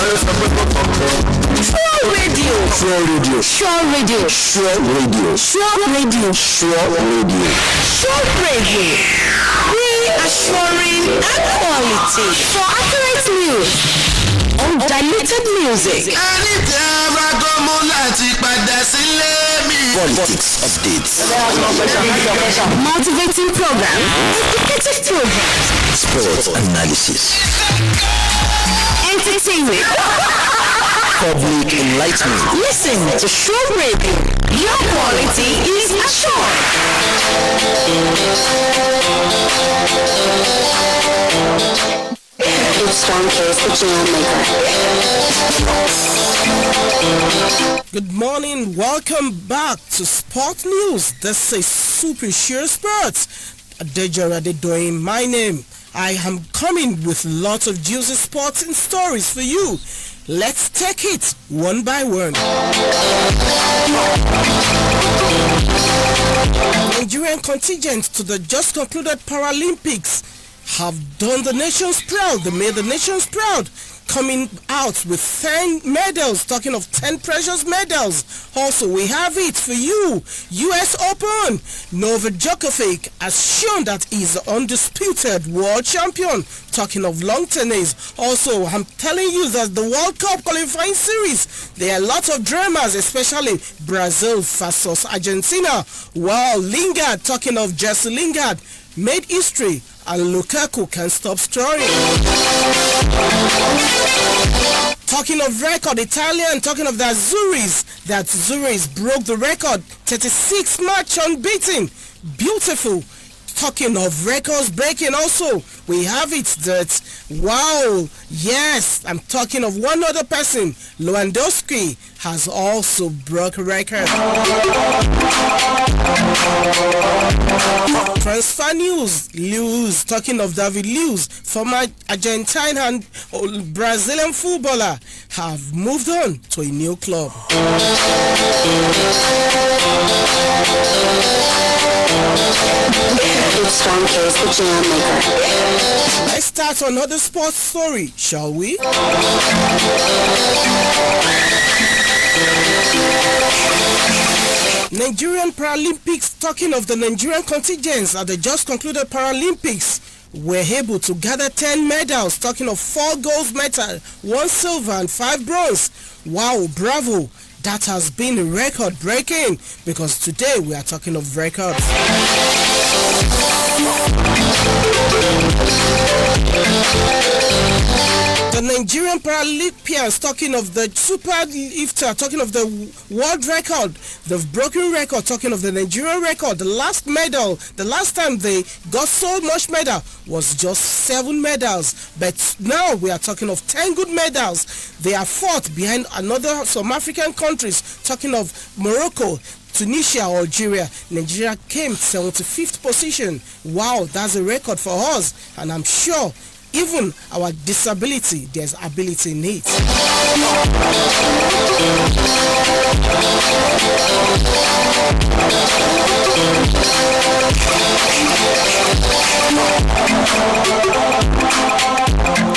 Reassuring and quality for accurate news. Undiluted music. Politics updates. Motivating program. Educative program. Sports analysis. Entertainment. Public enlightenment. Listen to Show Radio. Your quality is assured. It's Strong Case, the jam maker. Good morning, welcome back to Sport News. This is Super Sure Sports. Adejara Adedoyin, my name. I am coming with lots of juicy sports and stories for you. Let's take it one by one. Nigerian contingent to the just concluded Paralympics have done the nations proud. They made the nations proud, coming out with 10 medals, talking of 10 precious medals. Also, we have it for you. US Open. Novak Djokovic has shown that he's the undisputed world champion, talking of long tennis. Also, I'm telling you that the World Cup qualifying series, there are lots of dramas, especially Brazil versus Argentina. Wow, Lingard, talking of Jesse Lingard, made history, and Lukaku can stop scoring. Talking of record, Italian, talking of the Azuris, broke the record, 36 match unbeaten. Beautiful. Talking of records breaking also, we have it that, wow, yes, I'm talking of one other person, Lewandowski has also broke a record. Transfer news, Luis, talking of David Luiz, former Argentine and Brazilian footballer, have moved on to a new club. It's Strong Case, the jam maker. Let's start another sports story, shall we? Nigerian Paralympics, talking of the Nigerian contingents at the just concluded Paralympics, were able to gather 10 medals, talking of 4 gold medals, 1 silver and 5 bronze. Wow, bravo. That has been record breaking, because today we are talking of records. The Nigerian Paralympians, talking of the super lifter, talking of the world record, the broken record, talking of the Nigerian record, the last time they got so much medal was just 7 medals, but now we are talking of 10 good medals. They are fought behind some African countries, talking of Morocco, Tunisia, Algeria. Nigeria came 75th position. Wow, that's a record for us, and I'm sure even our disability, there's ability in it.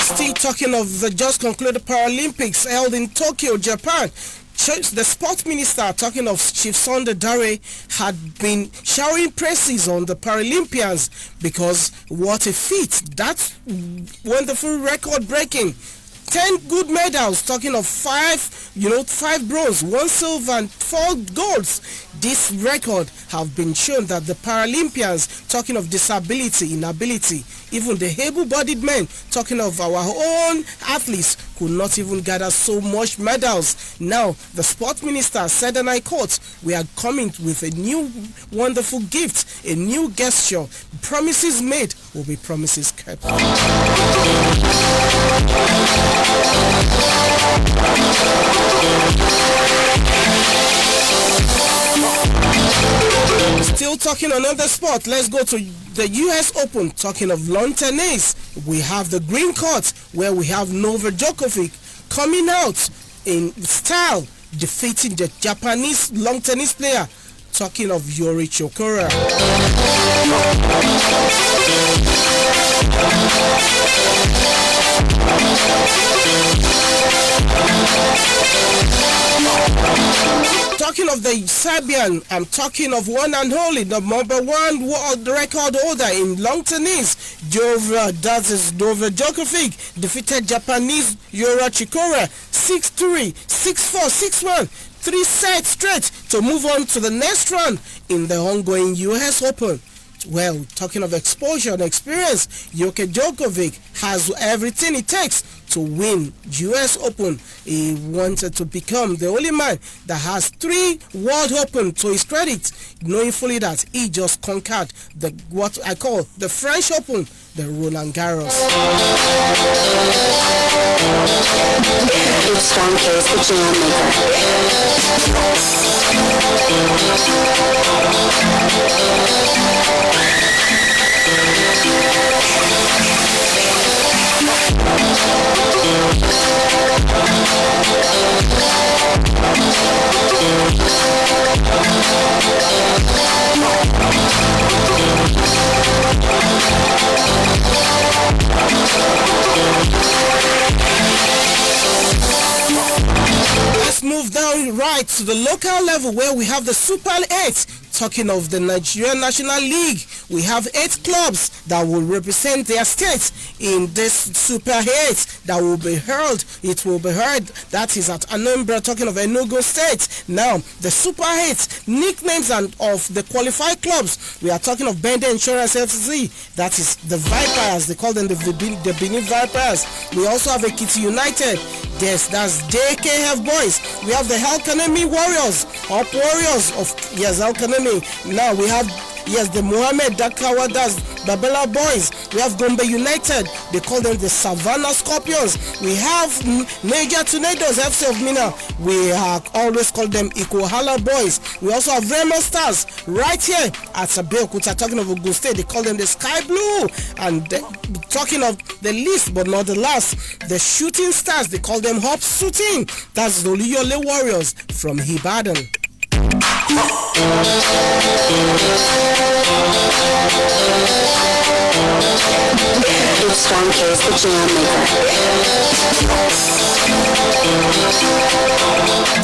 Still talking of the just concluded Paralympics held in Tokyo, Japan. The sports minister, talking of Chief Sunday Dare, had been showering praises on the Paralympians because what a feat. That's wonderful record breaking. 10 good medals, talking of 5 bronze, 1 silver and 4 golds. This record have been shown that the Paralympians, talking of disability, inability, even the able-bodied men, talking of our own athletes, could not even gather so much medals. Now, the sports minister said, and I quote, "We are coming with a new wonderful gift, a new gesture. Promises made will be promises kept." Still talking another sport, let's go to the US Open. Talking of lawn tennis, we have the green court where we have Novak Djokovic coming out in style, defeating the Japanese lawn tennis player. Talking of Yuri Chokora. talking of the Serbian, I'm talking of one and only, the number one world record holder in long tennis, Novak Djokovic, defeated Japanese Yura Chikora 6-3, 6-4, 6-1, 3 sets straight to move on to the next round in the ongoing US Open. Well, talking of exposure and experience, Novak Djokovic has everything it takes to win US Open. He wanted to become the only man that has 3 World Open to his credit, knowing fully that he just conquered the what I call the French Open, the Roland Garros. It's Strong Case, the jam Let's move down right to the local level where we have the Super 8. Talking of the Nigerian National League, we have 8 clubs that will represent their states in this Super 8 that will be held. It will be heard, that is at Anambra, talking of Enugu State. Now, the Super 8 nicknames and of the qualified clubs, we are talking of Bende Insurance FC, that is the Vipers, they call them the Benin Vipers. We also have Ekiti United, yes, that's JKF Boys. We have the Elkanemi Warriors, Up Warriors of, yes, Elkanemi. Now we have, yes, the Mohammed Dakawadas Babela Boys. We have Gombe United, they call them the Savannah Scorpions. We have Niger Tornadoes FC of Mina, we always call them Ikohala Boys. We also have Remo Stars right here at Abeokuta, talking of Ogun State, they call them the Sky Blue. And talking of the least but not the last, the Shooting Stars, they call them Hop Shooting, that's the Oluyole Warriors from Ibadan. It's Strong Case, the jam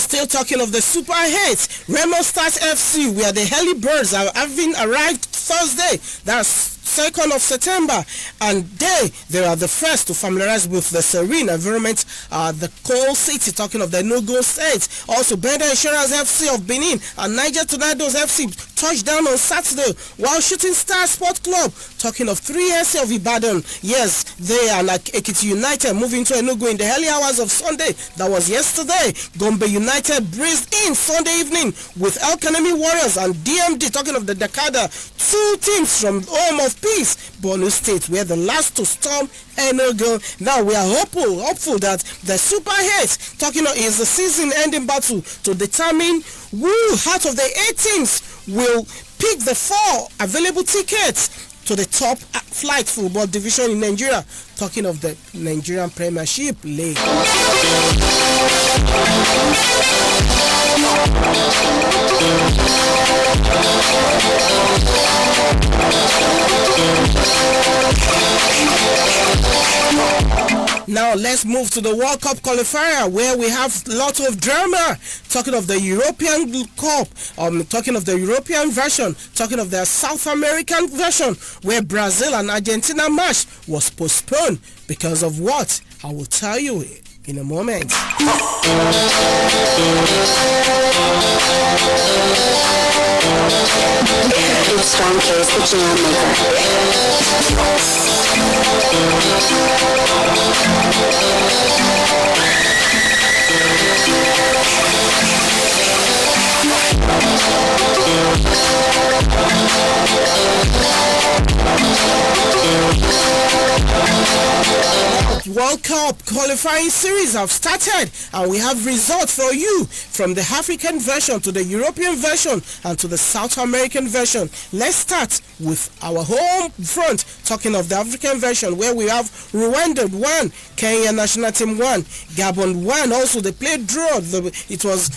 Still talking of the Super 8, Remo Stars FC, where the Heli Birds are having arrived Thursday, that's 2nd of September, and they are the first to familiarize with the serene environment, the coal city, talking of the Enugu State. Also, Benda Insurance FC of Benin and Niger Tornadoes FC touched down on Saturday, while Shooting Star Sport Club, talking of 3SC of Ibadan, yes, they are like Ekiti United moving to Enugu in the early hours of Sunday, that was yesterday. Gombe United breezed in Sunday evening with Elkanemi Warriors and DMD, talking of the Dakada, 2 teams from home of Peace, Borno State, where the last to storm Enugu. Now we are hopeful that the Super 8, talking of, is the season-ending battle to determine who out of the 8 teams will pick the 4 available tickets to the top flight football division in Nigeria, talking of the Nigerian Premiership League. Now let's move to the World Cup qualifier, where we have a lot of drama. Talking of the European Cup, talking of the European version, talking of the South American version, where Brazil and Argentina match was postponed because of what? I will tell you in a moment. It's Strong Case, the jam World Cup qualifying series have started, and we have results for you from the African version to the European version and to the South American version. Let's start with our home front, talking of the African version, where we have Rwanda 1, Kenya national team 1, Gabon 1. Also they played draw, it was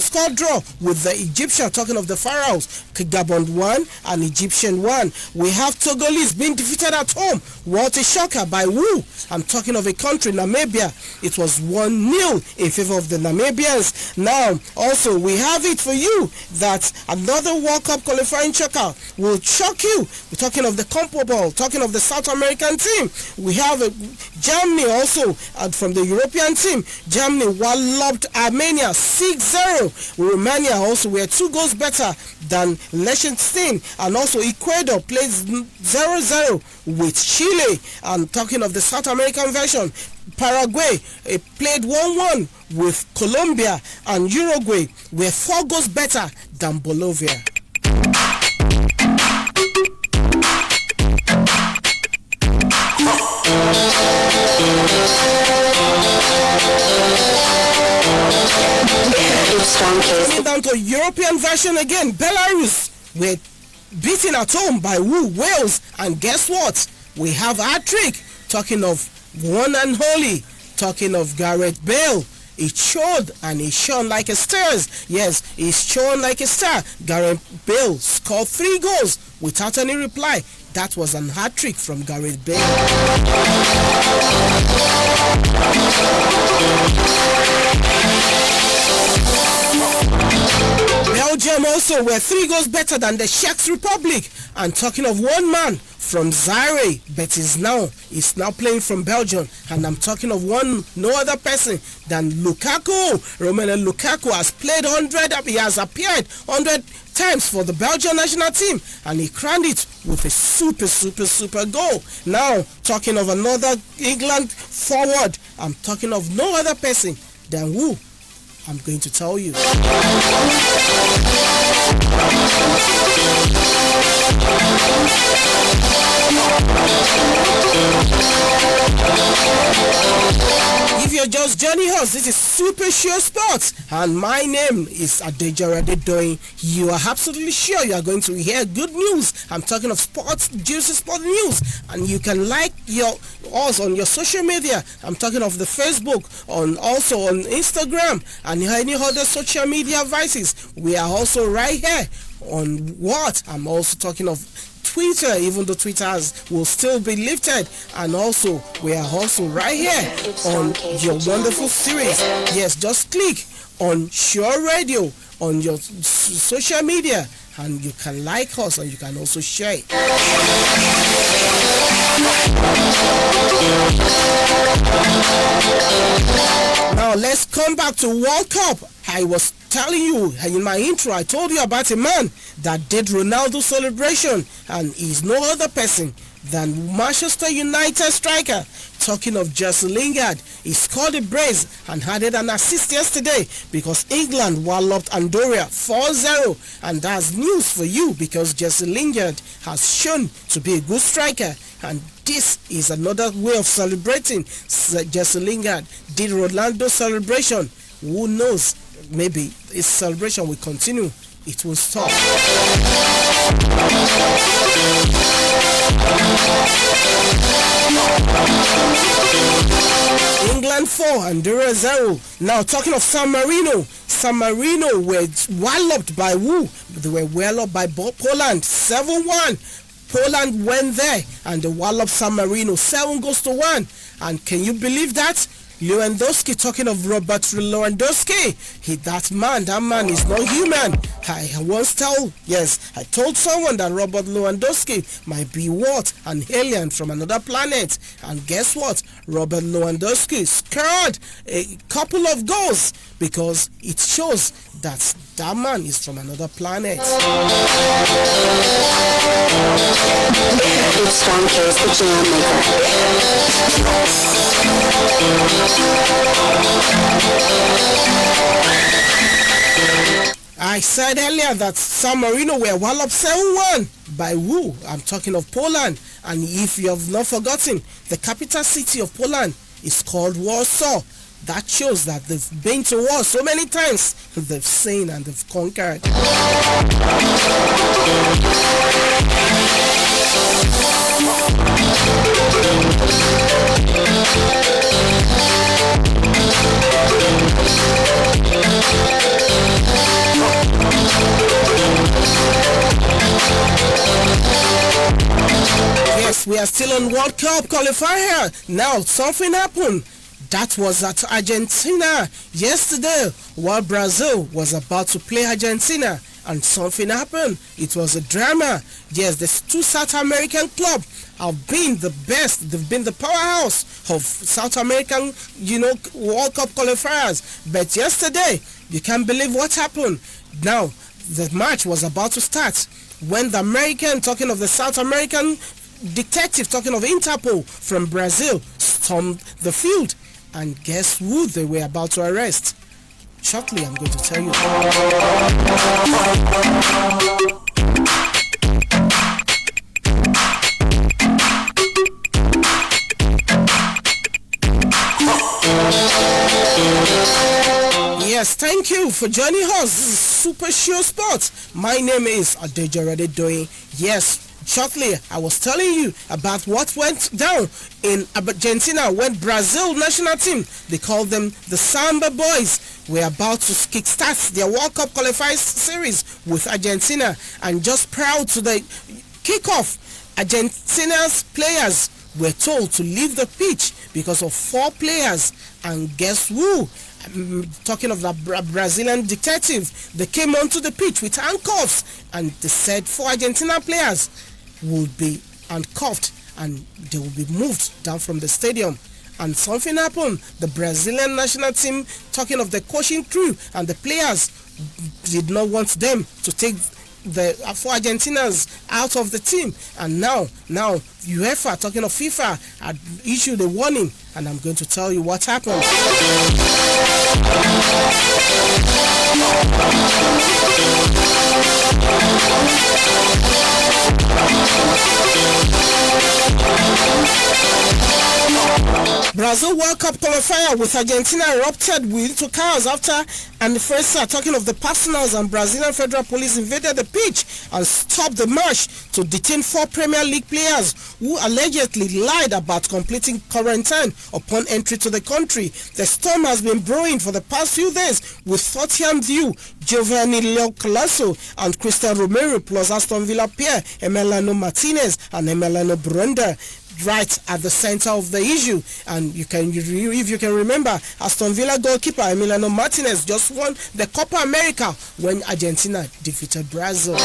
score draw with the Egyptian, talking of the Pharaohs, Gabon 1 and Egyptian 1. We have Togolese being defeated at home, what a shocker, by Wu. I'm I'm talking of a country, Namibia. It was 1-0 in favor of the Namibians. Now, also, we have it for you that another World Cup qualifying shocker will shock you. We're talking of the Compo, talking of the South American team. We have Germany also from the European team. Germany walloped Armenia 6-0. Romania also were 2 goals better than Liechtenstein, and also Ecuador plays 0-0 with Chile. And talking of the South American version, Paraguay played 1-1 with Colombia, and Uruguay were 4 goals better than Bolivia. Down to European version again, Belarus were beaten at home by Wales, and guess what? We have a trick. Talking of one and holy, talking of Gareth Bale. It showed and it shone like a star. Yes, it shone like a star. Gareth Bale scored 3 goals without any reply. That was an hat trick from Gareth Bale. Belgium also were 3 goals better than the Czech Republic. And talking of one man from Zaire, but is now playing from Belgium, and I'm talking of no other person than Lukaku. Romelu Lukaku has played 100. He has appeared 100 times for the Belgian national team, and he crowned it with a super goal. Now, talking of another England forward, I'm talking of no other person than who? I'm going to tell you. If you're just joining us, this is Super Sure Sports, and my name is Adejare Doing. You are absolutely sure you are going to hear good news. I'm talking of sports, juicy sport news, and you can like us on your social media. I'm talking of the Facebook, also on Instagram, and any other social media devices. We are also right here on what? I'm also talking of Twitter, even though Twitter will still be lifted, and also we are also right here on your wonderful series. Yes, just click on Sure Radio on your social media, and you can like us, and you can also share it. Now let's come back to World Cup. I was telling you in my intro, I told you about a man that did Ronaldo celebration, and he's no other person than Manchester United striker. Talking of Jesse Lingard, he scored a brace and added an assist yesterday because England walloped Andorra 4-0, and that's news for you because Jesse Lingard has shown to be a good striker, and this is another way of celebrating. Jesse Lingard did Ronaldo celebration. Who knows? Maybe his celebration will continue. It will stop. England 4, Andorra 0. Now talking of San Marino were walloped by who? They were walloped by Poland 7-1. Poland went there and they walloped San Marino 7-1. And can you believe that? Lewandowski, talking of Robert Lewandowski, that man is not human. I told someone that Robert Lewandowski might be what? An alien from another planet. And guess what? Robert Lewandowski scored a couple of goals because it shows that man is from another planet. Strong case, the jam I said earlier that San Marino were walloped 7-1 by who? I'm talking of Poland. And if you have not forgotten, the capital city of Poland is called Warsaw. That shows that they've been to war so many times. They've seen and they've conquered. Yes, we are still on World Cup qualifier. Now, something happened. That was at Argentina yesterday while Brazil was about to play Argentina, and something happened. It was a drama. Yes, the two South American clubs have been the best. They've been the powerhouse of South American, World Cup qualifiers. But yesterday, you can't believe what happened. Now, the match was about to start when the American, talking of the South American detective, talking of Interpol from Brazil, stormed the field. And guess who they were about to arrest? Shortly, I'm going to tell you. Yes, thank you for joining us. This is Super Show Sports. My name is Adejorade Doyin. Yes, shortly I was telling you about what went down in Argentina when Brazil national team, they call them the Samba Boys, were about to kickstart their World Cup qualifying series with Argentina. And just prior to the kickoff, Argentina's players were told to leave the pitch because of 4 players. And guess who? Talking of the Brazilian detective, they came onto the pitch with handcuffs, and they said 4 Argentina players will be handcuffed and they will be moved down from the stadium. And something happened. The Brazilian national team, talking of the coaching crew and the players, did not want them to take the 4 Argentinians out of the team. And now UEFA, talking of FIFA, had issued a warning, and I'm going to tell you what happened. Brazil World Cup qualifier with Argentina erupted into chaos after and the first talking of the personals and Brazilian Federal Police invaded the pitch and stopped the march to detain 4 Premier League players who allegedly lied about completing quarantine upon entry to the country. The storm has been brewing for the past few days with Tottenham View, Giovanni Lo Colasso and Christian Romero plus Aston Villa Pierre, Emiliano Martinez and Emiliano Brenda right at the center of the issue. And if you can remember, Aston Villa goalkeeper Emiliano Martinez just won the Copa America when Argentina defeated Brazil.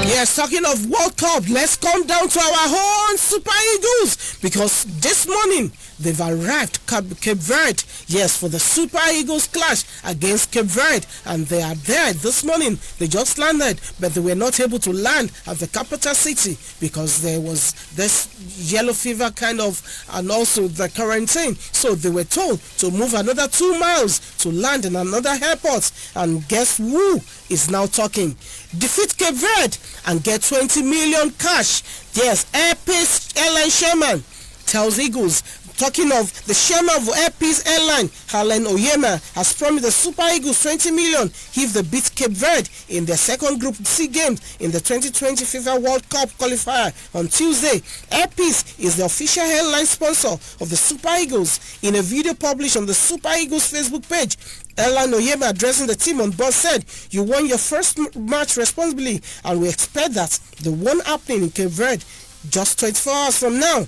Yes, talking of World Cup, let's come down to our own Super Eagles, because this morning they've arrived Cape Verde, yes, for the Super Eagles clash against Cape Verde, and they are there this morning. They just landed, but they were not able to land at the capital city because there was this yellow fever kind of, and also the quarantine. So they were told to move another 2 miles to land in another airport. And guess who is now talking? Defeat Cape Verde and get 20 million cash. Yes, Airpeace Airline Chairman tells Eagles. Talking of the chairman of Airpeace Airline, Halen Oyema, has promised the Super Eagles 20 million if they beat Cape Verde in their second Group C games in the 2020 FIFA World Cup qualifier on Tuesday. Airpeace is the official airline sponsor of the Super Eagles. In a video published on the Super Eagles Facebook page, Helen Oyema, addressing the team on board, said, "You won your first match responsibly, and we expect that the one happening in Cape Verde just 24 hours from now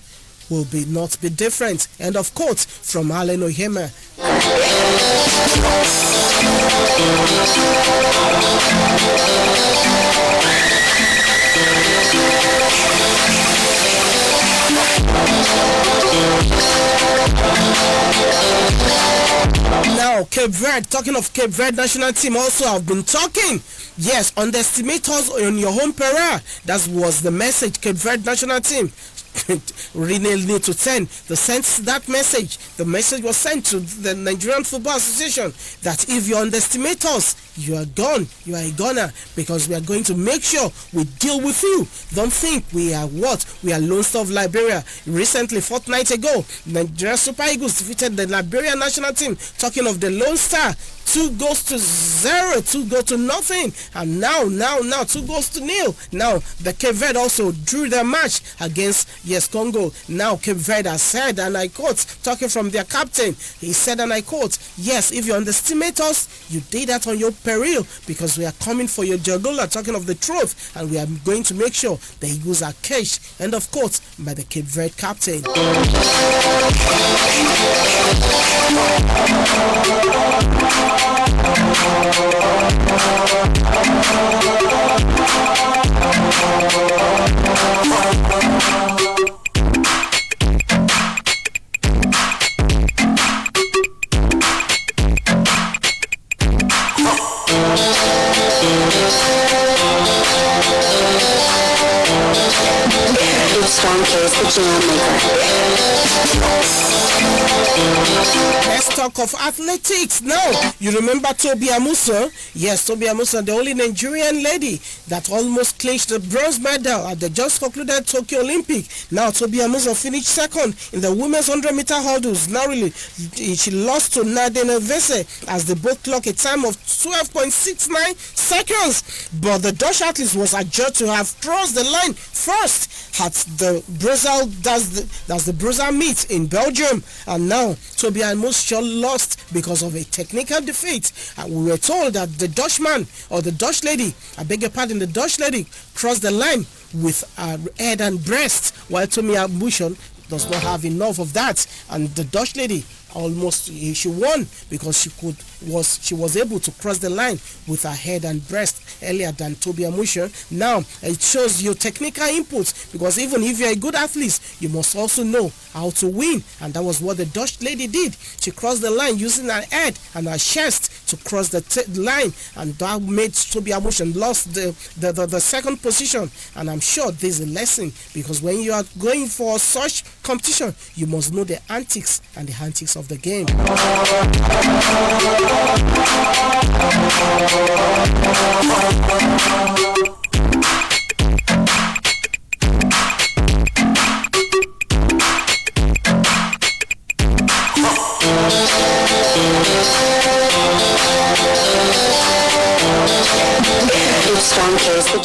will not be different." End of quote from Helen Oyema. Now, Cape Verde, talking of Cape Verde national team, also have been talking. Yes, underestimate us on your home peril. That was the message Cape Verde national team renal need to 10. They sent that message. The message was sent to the Nigerian Football Association that if you underestimate us, you are gone. You are a goner, because we are going to make sure we deal with you. Don't think we are what? We are Lone Star of Liberia. Recently, fortnight ago, Nigeria Super Eagles defeated the Liberian national team. Talking of the Lone Star, 2-0, 2-0, and now 2-0. Now the Cape Verde also drew their match against Congo. Now Cape Verde has said, and I quote, talking from their captain, he said, and I quote, yes, if you underestimate us, you did that on your peril, because we are coming for your jugular. Talking of the truth, and we are going to make sure the Eagles are caged. End of quote by the Cape Verde captain. Strong case, the jam maker. Let's talk of athletics now. You remember Tobi Amusa? Yes, Tobi Amusa, the only Nigerian lady that almost clinched the bronze medal at the just concluded Tokyo Olympic. Now Tobi Amusa finished second in the women's 100-meter hurdles. Narrowly, she lost to Nadine Vese as they both clocked a time of 12.69 seconds. But the Dutch athlete was adjudged to have crossed the line first at the Brussels, that's the Brussels meet in Belgium. And now Tobi Amusa lost because of a technical defeat. We were told that the Dutchman, or the Dutch lady, I beg your pardon, the Dutch lady crossed the line with her head and breast, while Tobi Amusa does not have enough of that, and the Dutch lady almost she won because she was able to cross the line with her head and breast earlier than Tobi Amusa. Now it shows your technical input, because even if you're a good athlete, you must also know how to win, and that was what the Dutch lady did. She crossed the line using her head and her chest to cross the line, and that made Tobi Amusa lost the second position. And I'm sure there's a lesson, because when you are going for such competition, you must know the antics and the antics of the game.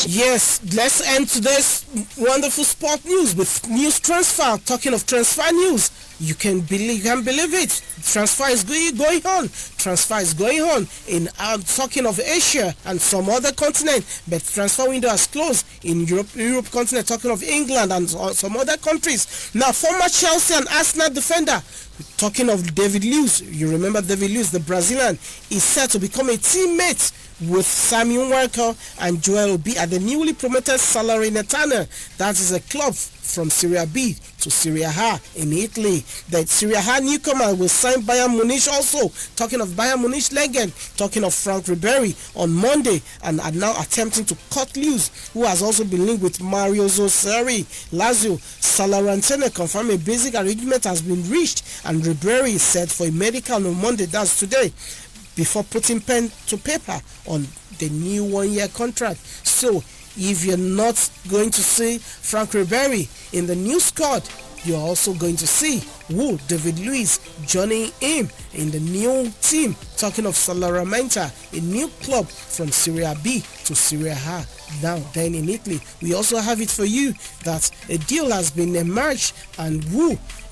Yes, let's end today's wonderful sport news with news transfer. Talking of transfer news, you can believe it. Transfer is going on. Transfer is going on in talking of Asia and some other continent, but transfer window has closed in Europe continent. Talking of England and some other countries. Now, former Chelsea and Arsenal defender, talking of David Luiz, you remember David Luiz, the Brazilian, is set to become a teammate with Samuel Walker and Joel Obi at the newly promoted Salernitana. That is a club from Serie B to Serie A in Italy. The Serie A newcomer will sign Bayern Munich also. Talking of Bayern Munich legend, talking of Frank Ribery on Monday, and are now attempting to cut loose, who has also been linked with Mario Zoseri. Lazio. Salernitana confirmed a basic arrangement has been reached, and Ribery is set for a medical on Monday, that's today, before putting pen to paper on the new one-year contract. So if you're not going to see Frank Ribery in the new squad, you're also going to see David Luiz joining him in the new team. Talking of Salernitana, a new club from Serie B to Serie A. Now then in Italy, we also have it for you that a deal has been emerged, and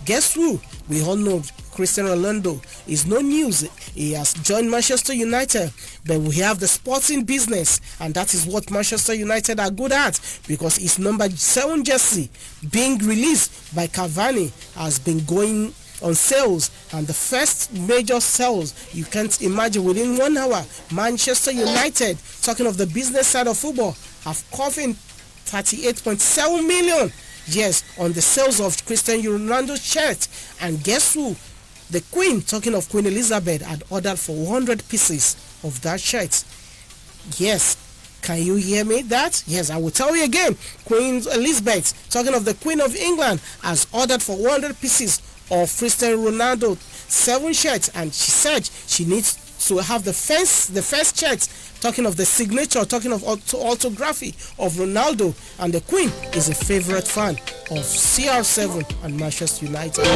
guess who? We all know Cristiano Ronaldo is no news. He has joined Manchester United, but we have the sporting business, and that is what Manchester United are good at, because his number 7 jersey being released by Cavani has been going on sales, and the first major sales you can't imagine within 1 hour. Manchester United, talking of the business side of football, have covered 38.7 million. Yes, on the sales of Cristiano Ronaldo's shirt. And guess who? The Queen, talking of Queen Elizabeth, had ordered for 100 pieces of that shirt. Yes, Can you hear me that? Yes, I will tell you again. Queen Elizabeth, talking of the Queen of England, has ordered for 100 pieces of Cristiano Ronaldo 7 shirts, and she said she needs to have the first shirt, talking of the signature, talking of autography of Ronaldo, and the Queen is a favorite fan of CR7 and Manchester United.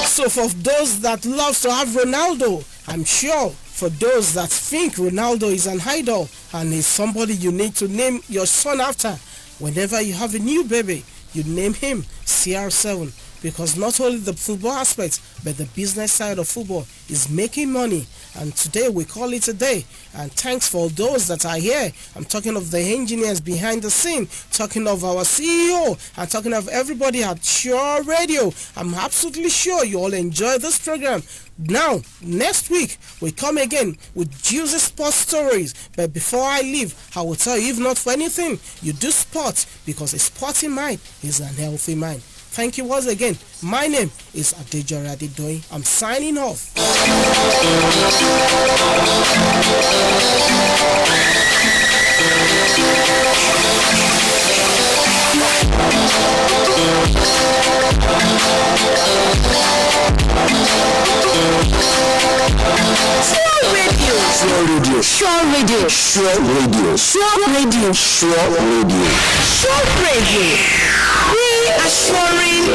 So for those that love to have Ronaldo, I'm sure for those that think Ronaldo is an idol and is somebody you need to name your son after, whenever you have a new baby, you name him CR7, because not only the football aspect but the business side of football is making money, and today we call it a day. And thanks for those that are here. I'm talking of the engineers behind the scene, talking of our CEO, and talking of everybody at Sure Radio. I'm absolutely sure you all enjoy this program. Now, next week, we come again with juicy sports stories. But before I leave, I will tell you, if not for anything, you do sports, because a sporty mind is an healthy mind. Thank you once again. My name is Adejore Adedoyin. I'm signing off. Sure Radio. Sure Radio. Sure Radio. Sure Radio. Sure Radio. Sure Radio. Reassuring